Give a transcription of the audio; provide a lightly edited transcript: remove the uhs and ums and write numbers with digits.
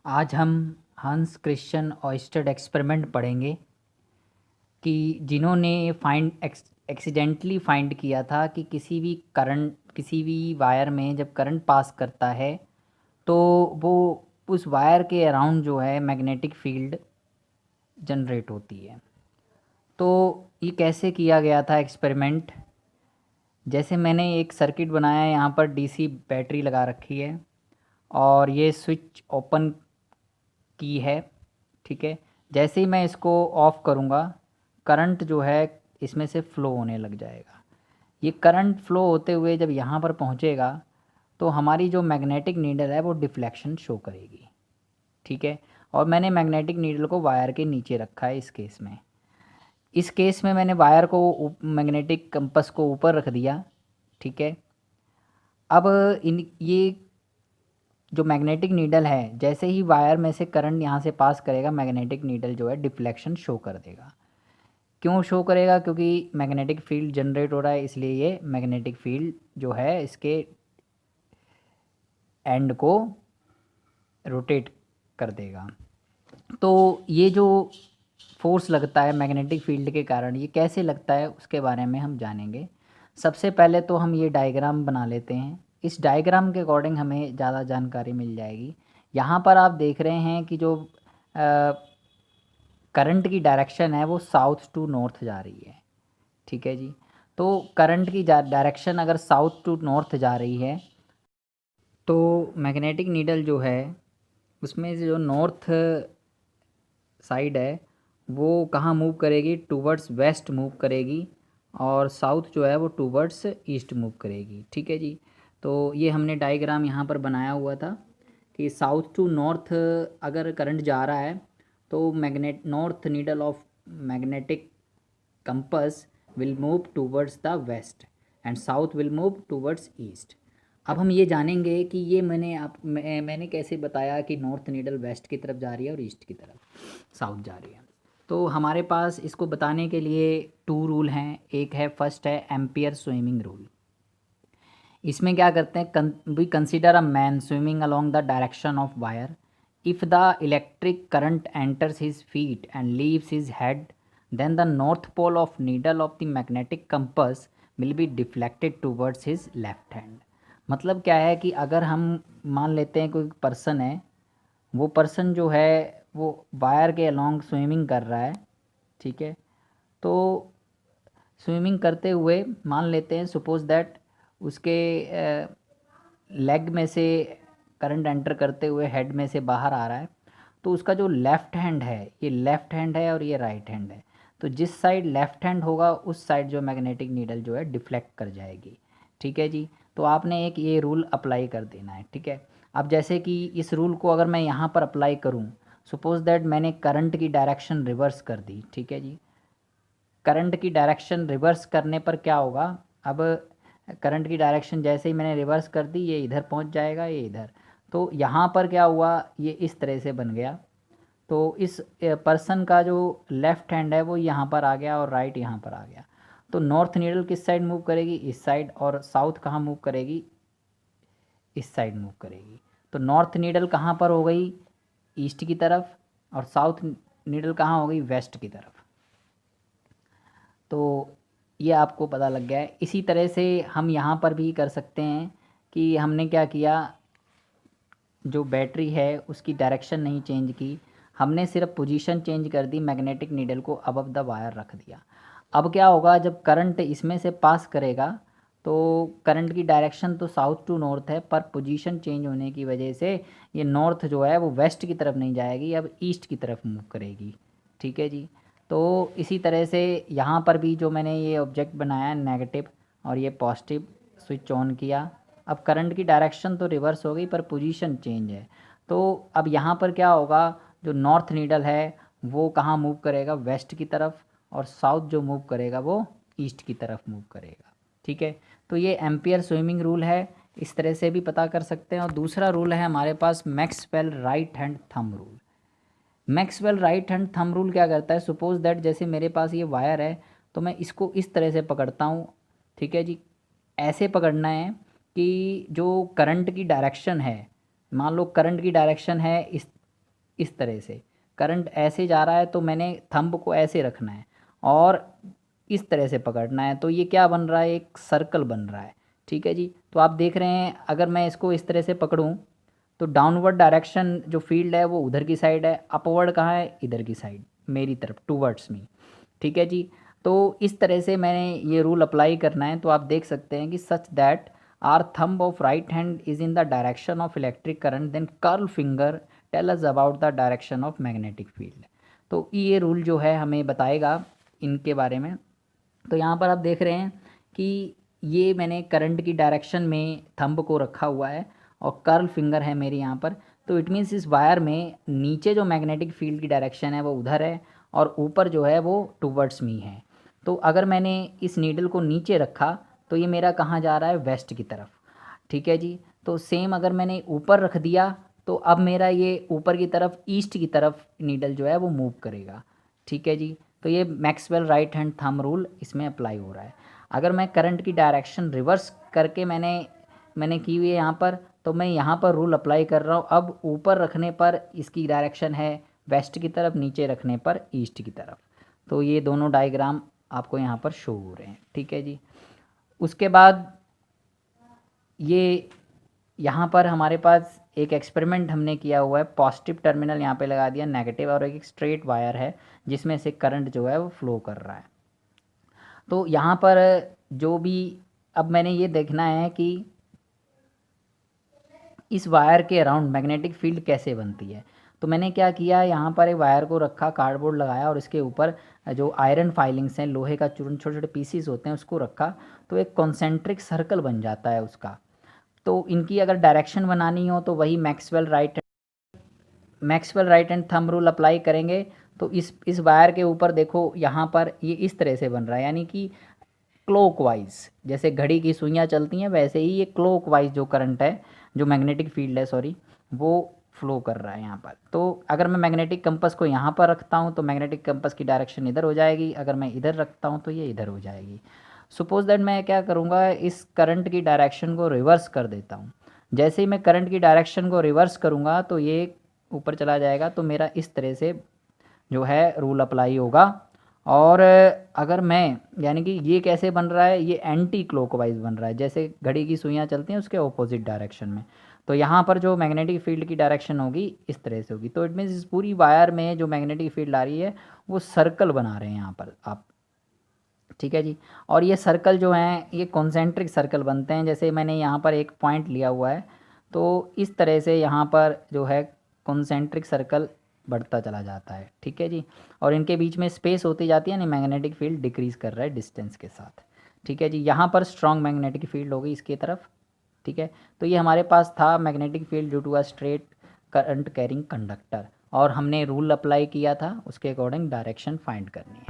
आज हम हंस क्रिश्चियन ऑयस्टर एक्सपेरिमेंट पढ़ेंगे कि जिन्होंने एक्सीडेंटली फाइंड किया था कि किसी भी वायर में जब करंट पास करता है तो वो उस वायर के अराउंड जो है मैग्नेटिक फील्ड जनरेट होती है। तो ये कैसे किया गया था एक्सपेरिमेंट? जैसे मैंने एक सर्किट बनाया है, यहाँ पर डीसी बैटरी लगा रखी है और ये स्विच ओपन की है। ठीक है, जैसे ही मैं इसको ऑफ़ करूँगा करंट जो है इसमें से फ़्लो होने लग जाएगा। ये करंट फ़्लो होते हुए जब यहाँ पर पहुँचेगा तो हमारी जो मैग्नेटिक नीडल है वो डिफ्लेक्शन शो करेगी। ठीक है, और मैंने मैग्नेटिक नीडल को वायर के नीचे रखा है इस केस में मैंने वायर को मैग्नेटिक कंपास को ऊपर रख दिया। ठीक है, अब इन ये जो मैग्नेटिक नीडल है जैसे ही वायर में से करंट यहाँ से पास करेगा मैग्नेटिक नीडल जो है डिफ्लेक्शन शो कर देगा। क्यों शो करेगा? क्योंकि मैग्नेटिक फील्ड जनरेट हो रहा है, इसलिए ये मैग्नेटिक फील्ड जो है इसके एंड को रोटेट कर देगा। तो ये जो फोर्स लगता है मैग्नेटिक फील्ड के कारण, ये कैसे लगता है उसके बारे में हम जानेंगे। सबसे पहले तो हम ये डायग्राम बना लेते हैं। इस डायग्राम के अकॉर्डिंग हमें ज़्यादा जानकारी मिल जाएगी। यहाँ पर आप देख रहे हैं कि जो करंट की डायरेक्शन है वो साउथ टू नॉर्थ जा रही है। ठीक है जी, तो करंट की डायरेक्शन अगर साउथ टू नॉर्थ जा रही है तो मैग्नेटिक नीडल जो है उसमें से जो नॉर्थ साइड है वो कहाँ मूव करेगी? टूवर्ड्स वेस्ट मूव करेगी और साउथ जो है वो टूवर्ड्स ईस्ट मूव करेगी। ठीक है जी, तो ये हमने डायग्राम यहाँ पर बनाया हुआ था कि साउथ टू नॉर्थ अगर करंट जा रहा है तो north needle of magnetic compass will move towards the west and south will move towards east. अब हम ये जानेंगे कि ये मैंने कैसे बताया कि नॉर्थ नीडल वेस्ट की तरफ जा रही है और ईस्ट की तरफ साउथ जा रही है। तो हमारे पास इसको बताने के लिए टू रूल हैं। एक है, फर्स्ट है एम्पियर स्विमिंग रूल। इसमें क्या करते हैं, we consider a man swimming along the direction of wire. If the electric current enters his feet and leaves his head then the north pole of needle of the magnetic compass will be deflected towards his left hand. मतलब क्या है कि अगर हम मान लेते हैं कोई पर्सन है, वो पर्सन जो है वो वायर के अलोंग स्विमिंग कर रहा है। ठीक है, तो स्विमिंग करते हुए मान लेते हैं सपोज दैट उसके लेग में से करंट एंटर करते हुए हेड में से बाहर आ रहा है। तो उसका जो लेफ़्ट हैंड है, ये लेफ़्ट हैंड है और ये राइट हैंड है। तो जिस साइड लेफ़्ट हैंड होगा उस साइड जो मैग्नेटिक नीडल जो है डिफ्लेक्ट कर जाएगी। ठीक है जी, तो आपने एक ये रूल अप्लाई कर देना है। ठीक है, अब जैसे कि इस रूल को अगर मैं यहाँ पर अप्लाई करूँ, सपोज दैट मैंने करंट की डायरेक्शन रिवर्स कर दी। ठीक है जी, करंट की डायरेक्शन रिवर्स करने पर क्या होगा? अब करंट की डायरेक्शन जैसे ही मैंने रिवर्स कर दी, ये इधर पहुंच जाएगा, ये इधर। तो यहाँ पर क्या हुआ, ये इस तरह से बन गया। तो इस पर्सन का जो लेफ़्ट हैंड है वो यहाँ पर आ गया और राइट यहाँ पर आ गया। तो नॉर्थ नीडल किस साइड मूव करेगी? इस साइड। और साउथ कहाँ मूव करेगी? इस साइड मूव करेगी। तो नॉर्थ नीडल कहाँ पर हो गई? ईस्ट की तरफ। और साउथ नीडल कहाँ हो गई? वेस्ट की तरफ। तो ये आपको पता लग गया है। इसी तरह से हम यहाँ पर भी कर सकते हैं कि हमने क्या किया, जो बैटरी है उसकी डायरेक्शन नहीं चेंज की, हमने सिर्फ पोजीशन चेंज कर दी, मैग्नेटिक नीडल को अबव द वायर रख दिया। अब क्या होगा, जब करंट इसमें से पास करेगा तो करंट की डायरेक्शन तो साउथ टू नॉर्थ है, पर पोजीशन चेंज होने की वजह से ये नॉर्थ जो है वो वेस्ट की तरफ नहीं जाएगी, अब ईस्ट की तरफ मूव करेगी। ठीक है जी, तो इसी तरह से यहाँ पर भी जो मैंने ये ऑब्जेक्ट बनाया नेगेटिव और ये पॉजिटिव, स्विच ऑन किया, अब करंट की डायरेक्शन तो रिवर्स हो गई पर पोजीशन चेंज है। तो अब यहाँ पर क्या होगा, जो नॉर्थ नीडल है वो कहाँ मूव करेगा? वेस्ट की तरफ। और साउथ जो मूव करेगा वो ईस्ट की तरफ मूव करेगा। ठीक है, तो ये एम्पियर स्विमिंग रूल है, इस तरह से भी पता कर सकते हैं। और दूसरा रूल है हमारे पास Maxwell right hand thumb rule. Maxwell right hand thumb rule क्या करता है, सपोज दैट जैसे मेरे पास ये वायर है तो मैं इसको इस तरह से पकड़ता हूँ। ठीक है जी, ऐसे पकड़ना है कि जो करंट की डायरेक्शन है, मान लो करंट की डायरेक्शन है इस तरह से करंट ऐसे जा रहा है तो मैंने थंब को ऐसे रखना है और इस तरह से पकड़ना है, तो ये क्या बन रहा है, एक सर्कल बन रहा है। ठीक है जी, तो आप देख रहे हैं अगर मैं इसको इस तरह से पकड़ूं तो डाउनवर्ड डायरेक्शन जो फील्ड है वो उधर की साइड है, अपवर्ड कहाँ है, इधर की साइड मेरी तरफ, टूवर्ड्स मी। ठीक है जी, तो इस तरह से मैंने ये रूल अप्लाई करना है। तो आप देख सकते हैं कि such that our thumb of right hand is in the direction of electric current then curl finger tell us about the direction of magnetic field. तो ये रूल जो है हमें बताएगा इनके बारे में। तो यहाँ पर आप देख रहे हैं कि ये मैंने करंट की डायरेक्शन में थंब को रखा हुआ है और कर्ल फिंगर है मेरी यहाँ पर। तो इट मीन्स इस वायर में नीचे जो मैग्नेटिक फील्ड की डायरेक्शन है वो उधर है और ऊपर जो है वो टूवर्ड्स मी है। तो अगर मैंने इस नीडल को नीचे रखा तो ये मेरा कहाँ जा रहा है, वेस्ट की तरफ। ठीक है जी, तो सेम अगर मैंने ऊपर रख दिया तो अब मेरा ये ऊपर की तरफ, ईस्ट की तरफ नीडल जो है वो मूव करेगा। ठीक है जी, तो ये Maxwell right hand thumb rule इसमें अप्लाई हो रहा है। अगर मैं करंट की डायरेक्शन रिवर्स करके मैंने की हुई है यहाँ पर, तो मैं यहाँ पर रूल अप्लाई कर रहा हूँ। अब ऊपर रखने पर इसकी डायरेक्शन है वेस्ट की तरफ, नीचे रखने पर ईस्ट की तरफ। तो ये दोनों डायग्राम आपको यहाँ पर शो हो रहे हैं। ठीक है जी, उसके बाद ये यहाँ पर हमारे पास एक एक्सपेरिमेंट हमने किया हुआ है। पॉजिटिव टर्मिनल यहाँ पे लगा दिया, नेगेटिव, और एक स्ट्रेट वायर है जिसमें से करंट जो है वो फ्लो कर रहा है। तो यहाँ पर जो भी, अब मैंने ये देखना है कि इस वायर के अराउंड मैग्नेटिक फील्ड कैसे बनती है। तो मैंने क्या किया, यहाँ पर एक वायर को रखा, कार्डबोर्ड लगाया और इसके ऊपर जो आयरन फाइलिंग्स हैं, लोहे का चूर्ण, छोटे छोटे पीसीस होते हैं, उसको रखा। तो एक कॉन्सेंट्रिक सर्कल बन जाता है उसका। तो इनकी अगर डायरेक्शन बनानी हो तो वही Maxwell right and thumb rule apply करेंगे। तो इस वायर के ऊपर देखो, यहाँ पर ये इस तरह से बन रहा है, यानी कि क्लॉकवाइज, जैसे घड़ी की सुइयाँ चलती हैं वैसे ही ये क्लॉकवाइज जो करंट है, जो मैग्नेटिक फील्ड है सॉरी, वो फ्लो कर रहा है यहाँ पर। तो अगर मैं मैग्नेटिक कंपास को यहाँ पर रखता हूँ तो मैग्नेटिक कंपास की डायरेक्शन इधर हो जाएगी, अगर मैं इधर रखता हूँ तो ये इधर हो जाएगी। सपोज दैट मैं क्या करूँगा, इस करंट की डायरेक्शन को रिवर्स कर देता हूँ। जैसे ही मैं करंट की डायरेक्शन को रिवर्स करूँगा तो ये ऊपर चला जाएगा। तो मेरा इस तरह से जो है रूल अप्लाई होगा। और अगर मैं, यानी कि ये कैसे बन रहा है, ये एंटी क्लॉकवाइज बन रहा है, जैसे घड़ी की सुइयाँ चलती हैं उसके ऑपोजिट डायरेक्शन में। तो यहाँ पर जो मैग्नेटिक फील्ड की डायरेक्शन होगी इस तरह से होगी। तो इट मीन्स इस पूरी वायर में जो मैग्नेटिक फील्ड आ रही है वो सर्कल बना रहे हैं यहाँ पर आप। ठीक है जी, और ये सर्कल जो हैं ये कॉन्सेंट्रिक सर्कल बनते हैं। जैसे मैंने यहाँ पर एक पॉइंट लिया हुआ है, तो इस तरह से यहाँ पर जो है कॉन्सेंट्रिक सर्कल बढ़ता चला जाता है। ठीक है जी, और इनके बीच में स्पेस होती जाती है, यानी मैग्नेटिक फील्ड डिक्रीज कर रहा है डिस्टेंस के साथ। ठीक है जी, यहाँ पर स्ट्रॉन्ग मैग्नेटिक फील्ड होगी इसकी तरफ। ठीक है, तो ये हमारे पास था magnetic field due to a straight current carrying conductor, और हमने रूल अप्लाई किया था, उसके अकॉर्डिंग डायरेक्शन फाइंड करनी है।